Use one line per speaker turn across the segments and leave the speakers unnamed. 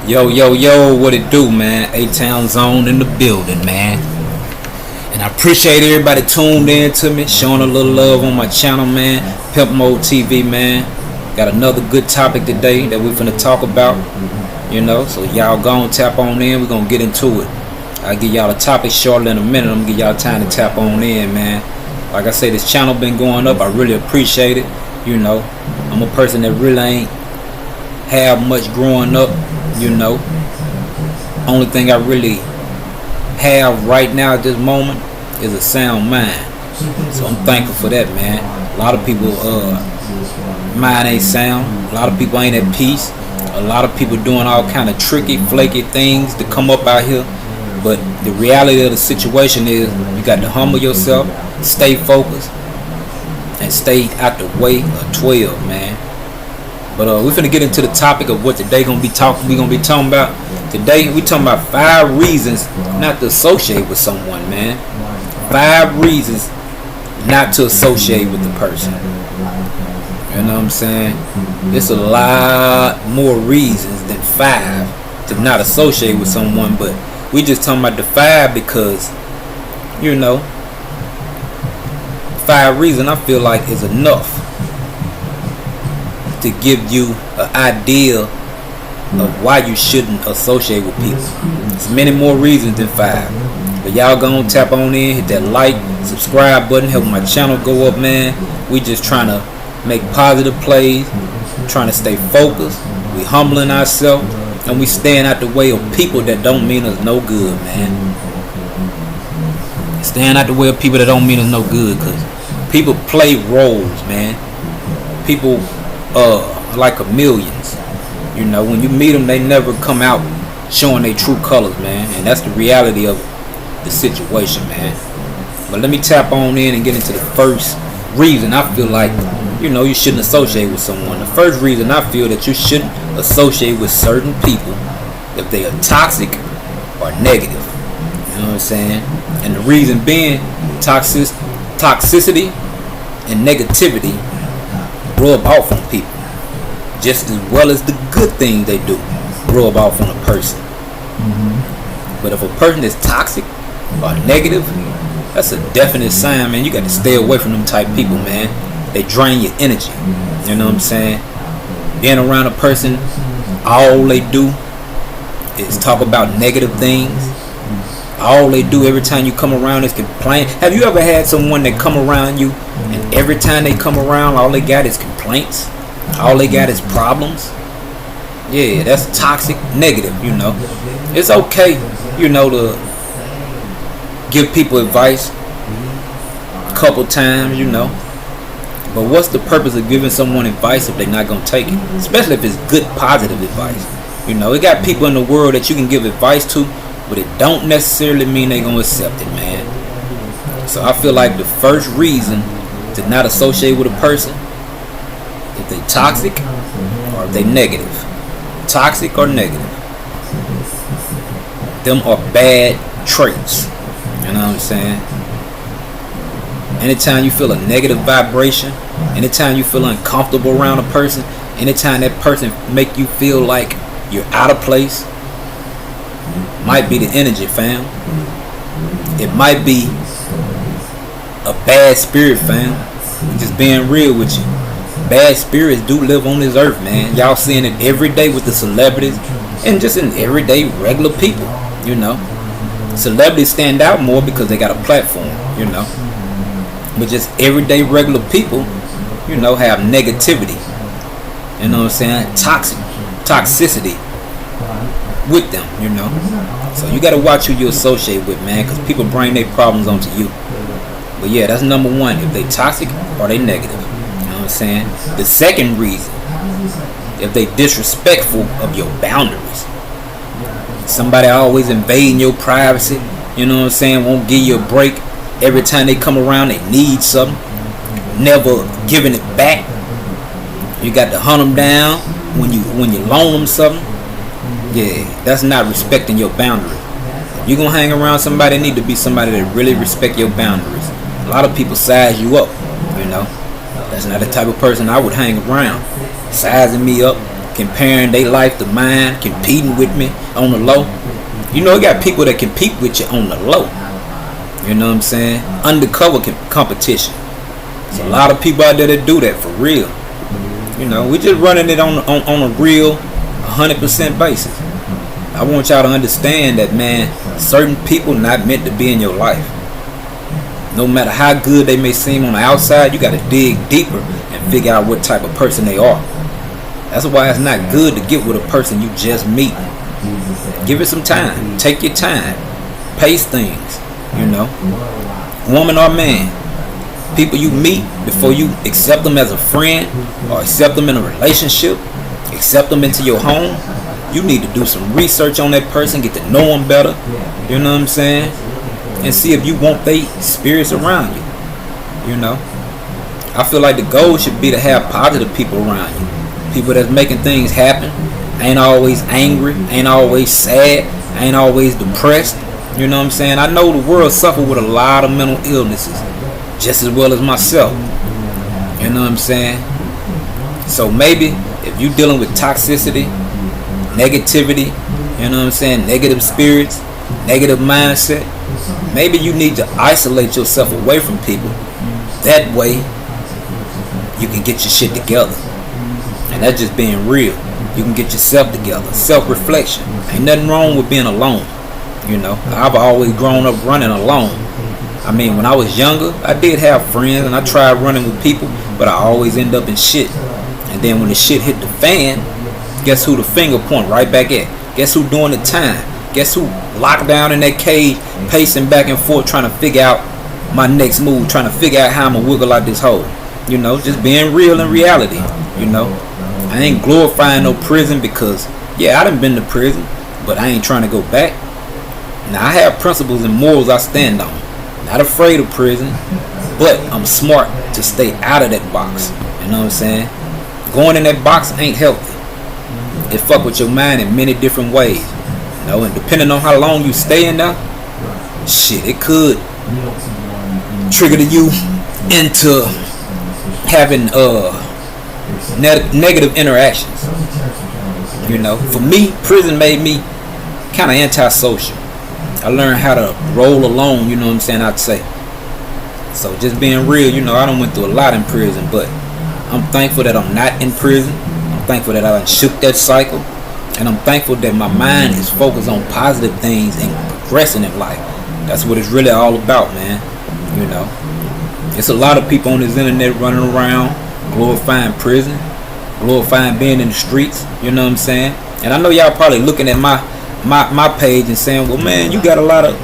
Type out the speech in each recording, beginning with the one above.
Yo, yo, yo, what it do, man? A-Town Zone in the building, man. And I appreciate everybody tuned in to me, showing a little love on my channel, man. Pimp Mode TV, man. Got another good topic today that we're finna talk about, so y'all gon' tap on in. We're gonna get into it. I'll give y'all a topic shortly in a minute. I'm gonna give y'all time to tap on in, man. Like I say, this channel been going up. I really appreciate it. I'm a person that really ain't have much growing up. Only thing I really have right now at this moment is a sound mind. So I'm thankful for that, man. A lot of people mind ain't sound. A lot of people ain't at peace. A lot of people doing all kind of tricky, flaky things to come up out here. But the reality of the situation is you got to humble yourself, stay focused, and stay out the way of 12, man. But we're finna get into the topic of what today we gonna be talking about. Today we talking about 5 reasons not to associate with someone, man. 5 reasons not to associate with the person. You know what I'm saying? There's a lot more reasons than 5 to not associate with someone, but we just talking about the 5 because 5 reasons I feel like is enough to give you an idea of why you shouldn't associate with people. There's many more reasons than 5. But y'all gonna tap on in, hit that like, subscribe button, help my channel go up, man. We just trying to make positive plays, trying to stay focused. We humbling ourselves, and we staying out the way of people that don't mean us no good, man. Staying out the way of people that don't mean us no good, cause people play roles, man. People like chameleons. When you meet them, they never come out showing their true colors, man. And that's the reality of the situation, man. But let me tap on in and get into the first reason I feel like you shouldn't associate with someone. The first reason I feel that you shouldn't associate with certain people if they are toxic or negative. You know what I'm saying? And the reason being toxicity and negativity rub off on people just as well as the good things they do rub off on a person. But if a person is toxic or negative, that's a definite sign, man. You got to stay away from them type people, man. They drain your energy. You know what I'm saying? Being around a person, all they do is talk about negative things. All they do every time you come around is complain. Have you ever had someone that come around you and every time they come around, all they got is complaints? All they got is problems? Yeah, that's toxic, negative, It's okay, to give people advice a couple times, But what's the purpose of giving someone advice if they're not going to take it? Especially if it's good, positive advice. We got people in the world that you can give advice to, but it don't necessarily mean they're going to accept it, man. So I feel like the first reason to not associate with a person, if they toxic or if they negative. Toxic or negative. Them are bad traits. You know what I'm saying? Anytime you feel a negative vibration, anytime you feel uncomfortable around a person, anytime that person make you feel like you're out of place, might be the energy, fam. It might be a bad spirit, fam. I'm just being real with you. Bad spirits do live on this earth, man. Y'all seeing it every day with the celebrities and just in everyday regular people, Celebrities stand out more because they got a platform, But just everyday regular people, have negativity. You know what I'm saying? Toxicity with them, So you gotta watch who you associate with, man, because people bring their problems onto you. But yeah, that's number 1. If they toxic or they negative. You know what I'm saying? The second reason, if they disrespectful of your boundaries. Somebody always invading your privacy, won't give you a break. Every time they come around, they need something. Never giving it back. You got to hunt them down when you loan them something. Yeah, that's not respecting your boundaries. If you're going to hang around somebody, it need to be somebody that really respect your boundaries. A lot of people size you up, That's not the type of person I would hang around. Sizing me up, comparing their life to mine, competing with me on the low. You know, you got people that compete with you on the low. You know what I'm saying? Undercover competition. There's a lot of people out there that do that for real. You know, we just running it on a real 100% basis. I want y'all to understand that, man, certain people not meant to be in your life. No matter how good they may seem on the outside, you got to dig deeper and figure out what type of person they are. That's why it's not good to get with a person you just meet. Give it some time. Take your time. Pace things, you know. Woman or man, people you meet before you accept them as a friend or accept them in a relationship, accept them into your home, you need to do some research on that person, get to know them better, you know what I'm saying, and see if you want their spirits around you, you know. I feel like the goal should be to have positive people around you, people that's making things happen, ain't always angry, ain't always sad, ain't always depressed, you know what I'm saying. I know the world suffers with a lot of mental illnesses, just as well as myself, you know what I'm saying. So maybe if you dealing with toxicity, negativity, you know what I'm saying, negative spirits, negative mindset, maybe you need to isolate yourself away from people. That way you can get your shit together. And that's just being real. You can get yourself together. Self-reflection. Ain't nothing wrong with being alone. You know, I've always grown up running alone. I mean, when I was younger, I did have friends and I tried running with people, but I always end up in shit. And then when the shit hit the fan, guess who the finger point right back at? Guess who doing the time? Guess who locked down in that cage, pacing back and forth, trying to figure out my next move, trying to figure out how I'm gonna wiggle out this hole. You know, just being real in reality. You know, I ain't glorifying no prison because, yeah, I done been to prison, but I ain't trying to go back. Now, I have principles and morals I stand on. Not afraid of prison, but I'm smart to stay out of that box. You know what I'm saying? Going in that box ain't healthy. It fuck with your mind in many different ways. You know, and depending on how long you stay in there, shit, it could trigger you into having negative interactions. You know, for me, prison made me kind of antisocial. I learned how to roll alone, you know what I'm saying, I'd say. So just being real, you know, I done went through a lot in prison, but I'm thankful that I'm not in prison. I'm thankful that I done shook that cycle. And I'm thankful that my mind is focused on positive things and progressing in life. That's what it's really all about, man. You know, it's a lot of people on this internet running around glorifying prison, glorifying being in the streets, you know what I'm saying. And I know y'all probably looking at my page and saying, well, man, you got a lot of,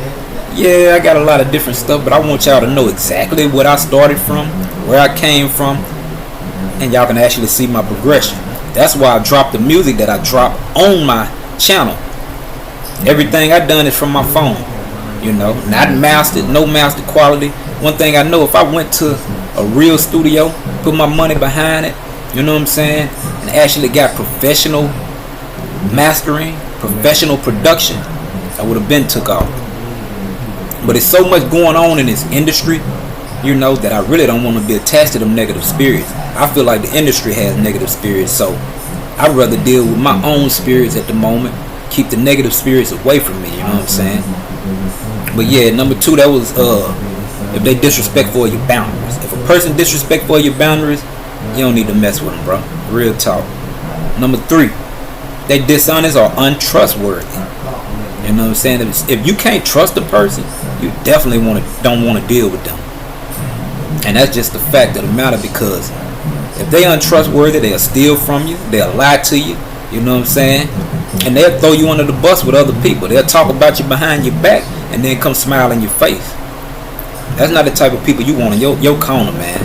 yeah, I got a lot of different stuff, but I want y'all to know exactly what I started from, where I came from, and y'all can actually see my progression. That's why I dropped the music that I dropped on my channel. Everything I done is from my phone, you know, not mastered, no master quality. One thing I know, if I went to a real studio, put my money behind it, you know what I'm saying, and actually got professional mastering, professional production, I would have been took off. But it's so much going on in this industry, you know, that I really don't want to be attached to them negative spirits. I feel like the industry has negative spirits, so I'd rather deal with my own spirits at the moment, keep the negative spirits away from me, you know what I'm saying. But yeah, number 2, that was if they disrespectful of your boundaries. If a person disrespectful of your boundaries, you don't need to mess with them, bro. Real talk. Number 3, they dishonest or untrustworthy. You know what I'm saying? If you can't trust a person, you definitely don't want to deal with them. And that's just the fact of the matter, because if they untrustworthy, they'll steal from you, they'll lie to you, you know what I'm saying? And they'll throw you under the bus with other people. They'll talk about you behind your back and then come smile in your face. That's not the type of people you want in your corner, man.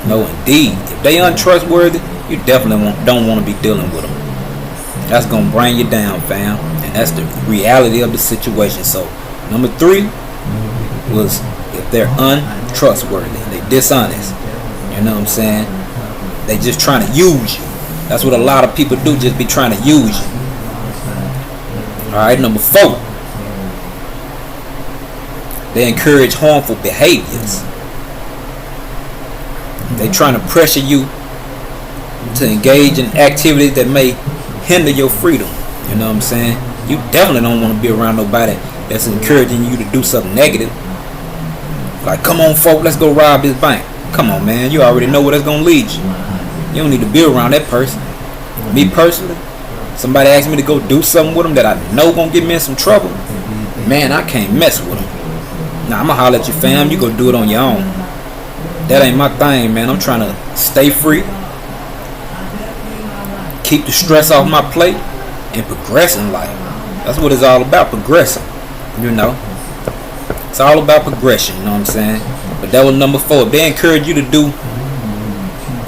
No, indeed. If they untrustworthy, you definitely don't want to be dealing with them. That's going to bring you down, fam. And that's the reality of the situation. So, number 3 was if they're untrustworthy, they dishonest. You know what I'm saying? They just trying to use you. That's what a lot of people do, just be trying to use you. Alright, number 4. They encourage harmful behaviors. They trying to pressure you to engage in activities that may hinder your freedom. You know what I'm saying? You definitely don't want to be around nobody that's encouraging you to do something negative. Like, come on, folk, let's go rob this bank. Come on, man. You already know where that's gonna lead you. You don't need to be around that person. Me personally, somebody asks me to go do something with them that I know gonna get me in some trouble. Man, I can't mess with them. Nah, I'ma holler at you, fam. You go do it on your own. That ain't my thing, man. I'm trying to stay free, keep the stress off my plate, and progress in life. That's what it's all about, progressing. You know, it's all about progression. You know what I'm saying? But that was number 4. If they encourage you to do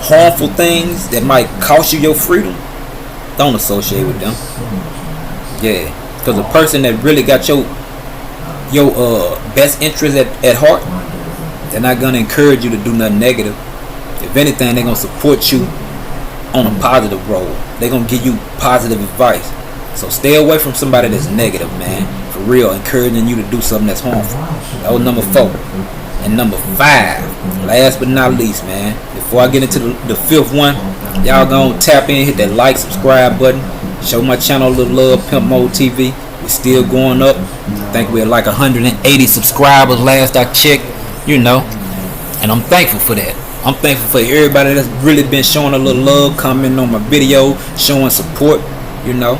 harmful things that might cost you your freedom, don't associate with them. Yeah, because a person that really got your best interest at heart, they're not gonna encourage you to do nothing negative. If anything, they're gonna support you on a positive road. They're gonna give you positive advice. So stay away from somebody that's negative, man. For real, encouraging you to do something that's harmful. That was number 4. And number 5, last but not least, man, before I get into the 5th one, y'all gonna tap in, hit that like, subscribe button, show my channel a little love, Pimp Mode TV. We're still going up. I think we're like 180 subscribers last I checked, you know, and I'm thankful for that. I'm thankful for everybody that's really been showing a little love, commenting on my video, showing support, you know.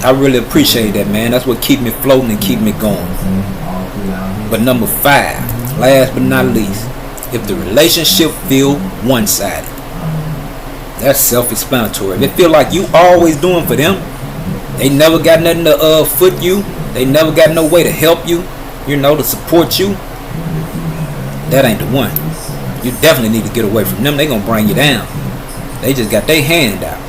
I really appreciate that, man. That's what keep me floating and keep me going. But number 5, last but not least, if the relationship feel one-sided, that's self-explanatory. If it feel like you always doing for them, they never got nothing to foot you, they never got no way to help you, you know, to support you, that ain't the one. You definitely need to get away from them. They gonna bring you down. They just got their hand out.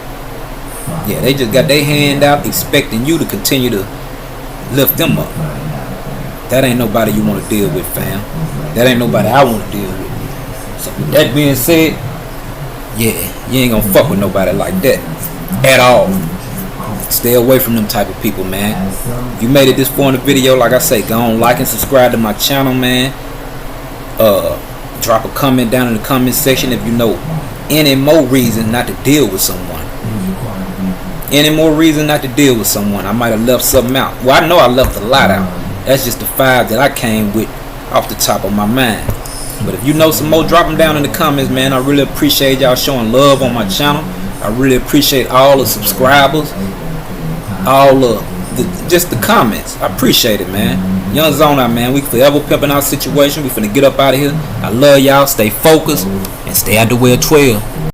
Yeah, they just got their hand out expecting you to continue to lift them up. That ain't nobody you want to deal with, fam. That ain't nobody I want to deal with. So with that being said, yeah, you ain't gonna fuck with nobody like that at all. Stay away from them type of people, man. If you made it this far in the video, like I say, go on, like and subscribe to my channel, man. Drop a comment down in the comment section if you know any more reason not to deal with someone. Any more reason not to deal with someone. I might have left something out. Well, I know I left a lot out. That's just the 5 that I came with off the top of my mind. But if you know some more, drop them down in the comments, man. I really appreciate y'all showing love on my channel. I really appreciate all the subscribers, all just the comments. I appreciate it, man. Young Zona, man. We forever pimping our situation. We finna get up out of here. I love y'all. Stay focused and stay out the way of 12.